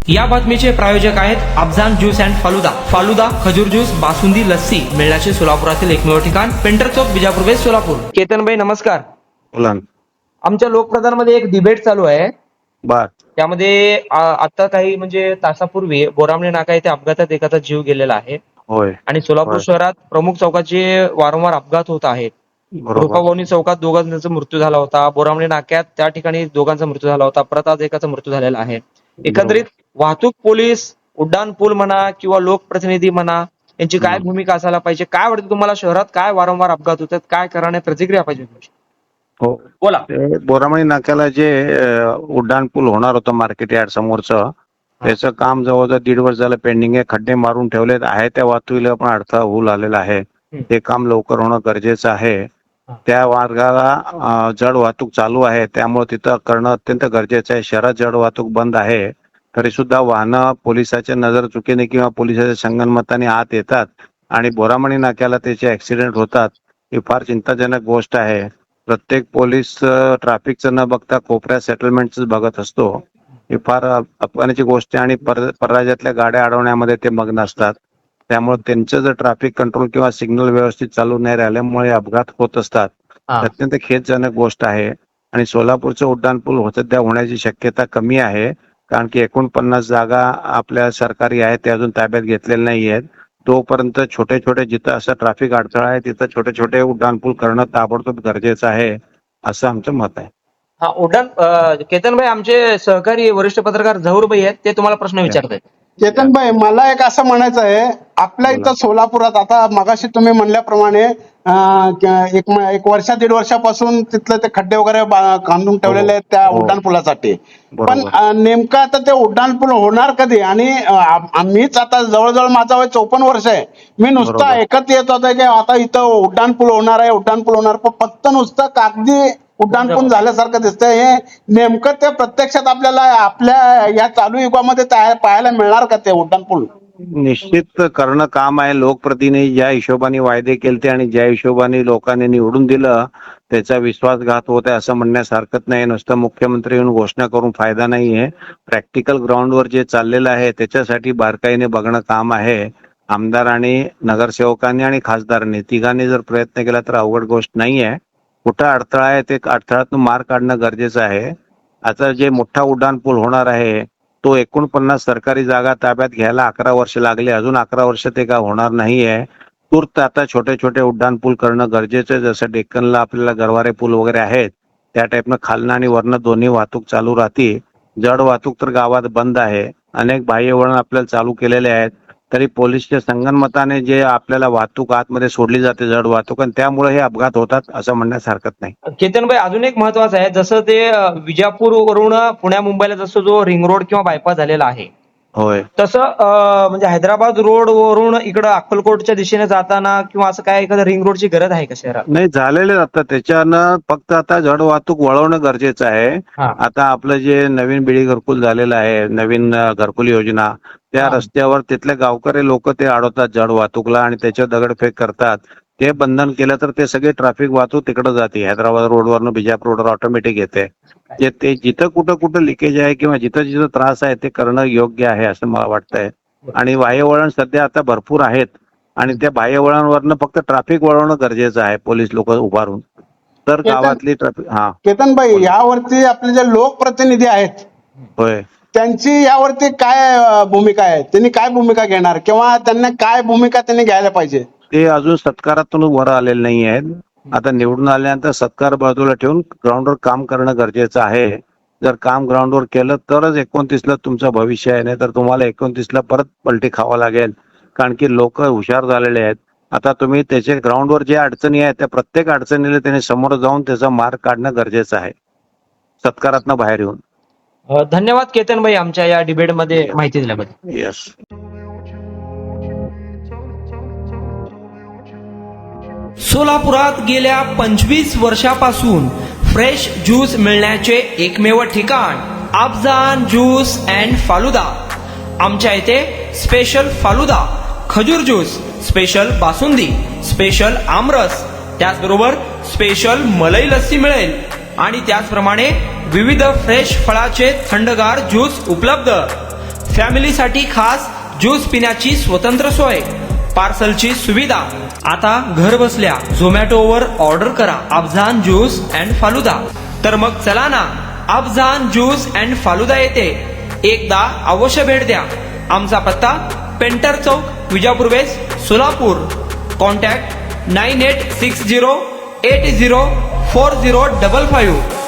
या बातमीचे प्रायोजक आहेत अफजान ज्यूस अँड फालुदा. फालुदा, खजूर ज्यूस, बासुंदी, लस्सी मिळण्याचे सोलापुरातील एकमेव ठिकाण, पेंटर चौक, बिजापूर वेस्ट, सोलापूर. केतनभाई नमस्कार. बोला ना. आमच्या लोकप्रधानमध्ये एक डिबेट चालू आहे. बर. त्यामध्ये आता काही म्हणजे तासापूर्वी बोरामणे नाका येथे अपघातात एकाचा जीव गेलेला आहे. होय. आणि सोलापूर होय. शहरात प्रमुख चौकाचे वारंवार अपघात होत आहेत. बरोबर. रुपाभवनी चौकात दोघांचा मृत्यू झाला होता. बोरामणे नाक्यात त्या ठिकाणी दोघांचा मृत्यू झाला होता. परत आज एकाचा मृत्यू झालेला आहे. एकंदरीत वाहतूक पोलीस, उड्डाण पूल म्हणा किंवा लोकप्रतिनिधी म्हणा, यांची काय भूमिका असायला पाहिजे? काय वाटतं तुम्हाला, शहरात काय वारंवार अपघात होतात, काय करण्याची प्रतिक्रिया पाहिजे? हो, बोला. ते बोरामणी नाक्याला जे उड्डाण पूल होणार होतं मार्केट यार्ड समोरचं, त्याचं काम जवळजवळ 1.5 वर्ष झालं पेंडिंग आहे. खड्डे मारून ठेवलेत आहे. त्या वाहतुकीला पण अडथळा होऊ लागलेला आहे. ते काम लवकर होणं गरजेचं आहे. त्या मार्गाला जड वाहतूक चालू आहे, त्यामुळे तिथं करणं अत्यंत गरजेचं आहे. शहरात जड वाहतूक बंद आहे, तरी सुद्धा वाहनं पोलिसाच्या नजर चुकीने किंवा पोलिसाच्या संगनमताने आत येतात आणि बोरामणी नाक्याला त्याचे ऍक्सिडेंट होतात. ही फार चिंताजनक गोष्ट आहे. प्रत्येक पोलीस ट्रॅफिकचं न बघता कोपऱ्या सेटलमेंटच बघत असतो. ही फार अपमानाची गोष्ट आहे आणि परराज्यातल्या गाड्या अडवण्यामध्ये ते मग्न असतात. त्यामुळे त्यांचं जर ट्रॅफिक कंट्रोल किंवा सिग्नल व्यवस्थित चालू नाही राहिल्यामुळे अपघात होत असतात. अत्यंत खेदजनक गोष्ट आहे. आणि सोलापूरचं उड्डाण पूल सध्या होण्याची शक्यता कमी आहे, कारण की 49 जागा आपल्या सरकारी आहेत ते अजून ताब्यात घेतलेल्या नाही आहेत. तोपर्यंत छोटे छोटे जिथं असं ट्रॅफिक अडथळा आहे तिथं छोटे छोटे उड्डाण पूल करणं ताबडतोब गरजेचं आहे, असं आमचं मत आहे. हा, उड्डाण केतनभाई, आमचे सहकारी वरिष्ठ पत्रकार झहूरभाई आहेत, ते तुम्हाला प्रश्न विचारतात. चेतनभाई, मला एक असं म्हणायचं आहे, आपल्या इथं सोलापुरात आता मगाशी तुम्ही म्हणल्याप्रमाणे एक वर्ष 1.5 वर्षापासून तिथले ते खड्डे वगैरे बांधून ठेवलेले आहेत त्या उड्डाण पुलासाठी. पण नेमकं आता ते उड्डाण पूल होणार कधी? आणि मीच आता जवळजवळ माझा वय 54 वर्ष आहे. मी नुसतं ऐकत येत होतं की आता इथं उड्डाण पूल होणार आहे, उड्डाण पूल होणार, पण फक्त नुसतं कागदी उड्डाण पूल झाल्यासारखं दिसतंय. हे नेमकं ते प्रत्यक्षात आपल्याला आपल्या या चालू युगामध्ये पाहायला मिळणार का ते उड्डाण पूल? निश्चित करणं काम आहे. लोकप्रतिनिधी ज्या हिशोबाने वायदे केलते आणि ज्या हिशोबाने लोकांनी निवडून दिलं त्याचा विश्वासघात होत आहे असं म्हणण्यास हरकत नाही. नुसतं मुख्यमंत्री येऊन घोषणा करून फायदा नाहीये. प्रॅक्टिकल ग्राउंडवर जे चाललेलं आहे त्याच्यासाठी बारकाईने बघणं काम आहे. आमदार आणि नगरसेवकांनी आणि खासदारांनी तिघांनी जर प्रयत्न केला तर अवघड गोष्ट नाहीये. कुठं अडथळा आहे ते अडथळ्यातून मार काढणं गरजेचं आहे. आता जे मोठा उड्डाण पूल होणार आहे तो 49 सरकारी जागा ताब्यात घ्यायला 11 वर्ष लागले. अजून 11 वर्ष ते का होणार नाहीये. तूर्त आता छोटे छोटे उड्डाण पूल करणं गरजेचं आहे. जसं डेक्कनला आपल्याला गरवारे पूल वगैरे आहेत त्या टाईपनं खालनं आणि वरनं दोन्ही वाहतूक चालू राहते. जड वाहतूक तर गावात बंद आहे. अनेक बाह्य वळण आपल्याला चालू केलेले आहेत, तरी पोलिसच्या संगनमताने जे आपल्याला वाहतूक आतमध्ये सोडली जाते जड वाहतूक, आणि त्यामुळे हे अपघात होतात असं म्हणण्यास हरकत नाही. केतनभाई, अजून एक महत्वाचं आहे, जसं ते विजापूरवरून पुण्या मुंबईला जसं जो रिंग रोड किंवा बायपास झालेला आहे, होय, तसं म्हणजे हैदराबाद रोड वरून इकडं अक्कलकोटच्या दिशेने जाताना किंवा असं काय एखाद्या रिंग रोडची गरज आहे का शहरात? नाही, झालेले आता त्याच्यानं फक्त आता जड वाहतूक वळवणं गरजेचं आहे. आता आपलं जे नवीन बिडी घरकुल झालेलं आहे, नवीन घरकुल योजना, त्या रस्त्यावर तिथले गावकरी लोक ते अडवतात जड वाहतूकला आणि त्याच्यावर दगडफेक करतात. ते बंधन केलं तर ते सगळे ट्रॅफिक वाहतूक तिकडे जाते. हैदराबाद रोडवरनं बिजापूर रोडवर ऑटोमॅटिक येते. ते जिथं कुठं लिकेज आहे किंवा जिथं जिथं त्रास आहे ते करणं योग्य आहे असं मला वाटतंय. आणि बाह्यवळण सध्या आता भरपूर आहेत आणि त्या बाह्यवळणावरनं फक्त ट्रॅफिक वळवणं गरजेचं आहे, पोलीस लोक उभारून, तर गावातली ट्रॅफिक. हा केतनभाई, यावरती आपले जे लोकप्रतिनिधी आहेत होय, त्यांची यावरती काय भूमिका आहे? त्यांनी काय भूमिका घेणार किंवा त्यांना काय भूमिका त्यांनी घ्यायला पाहिजे? ते अजून सत्कारातून वर आलेले नाही आहेत. आता निवडून आल्यानंतर सत्कार बाजूला ठेवून ग्राउंडवर काम करणं गरजेचं आहे. जर काम ग्राउंडवर केलं तरच 29ला तुमचं भविष्य आहे, नाही तर तुम्हाला 29ला परत पलटी खावा लागेल. कारण की लोक हुशार झालेले आहेत. आता तुम्ही त्याचे ग्राउंडवर जे अडचणी आहेत त्या प्रत्येक अडचणीला त्याने समोर जाऊन त्याचा मार्ग काढणं गरजेचं आहे, सत्कारातनं बाहेर येऊन. धन्यवाद केतनभाई, आमच्या या डिबेटमध्ये माहिती दिल्याबद्दल. येस. सोलापुरात गेल्या 25 वर्षापासून फ्रेश ज्यूस मिळण्याचे एकमेव ठिकाण अफजान ज्यूस अँड फालुदा. आमच्या इथे स्पेशल फालुदा, खजूर ज्यूस, स्पेशल बासुंदी, स्पेशल आमरस, त्याचबरोबर स्पेशल मलई लस्सी मिळेल आणि त्याचप्रमाणे विविध फ्रेश फळाचे थंडगार ज्यूस उपलब्ध. फॅमिलीसाठी खास ज्यूस पिण्याची स्वतंत्र सोय, पार्सलची सुविधा. आता घर बसल्या झोमॅटोवर ऑर्डर करा अफझान ज्यूस अँड फालुदा. तर मग चला ना, अफझान ज्यूस अँड फालुदा येथे एकदा अवश्य भेट द्या. आमचा पत्ता पेंटर चौक, विजापूर वेस्ट, सोलापूर. कॉन्टॅक्ट 9860804055.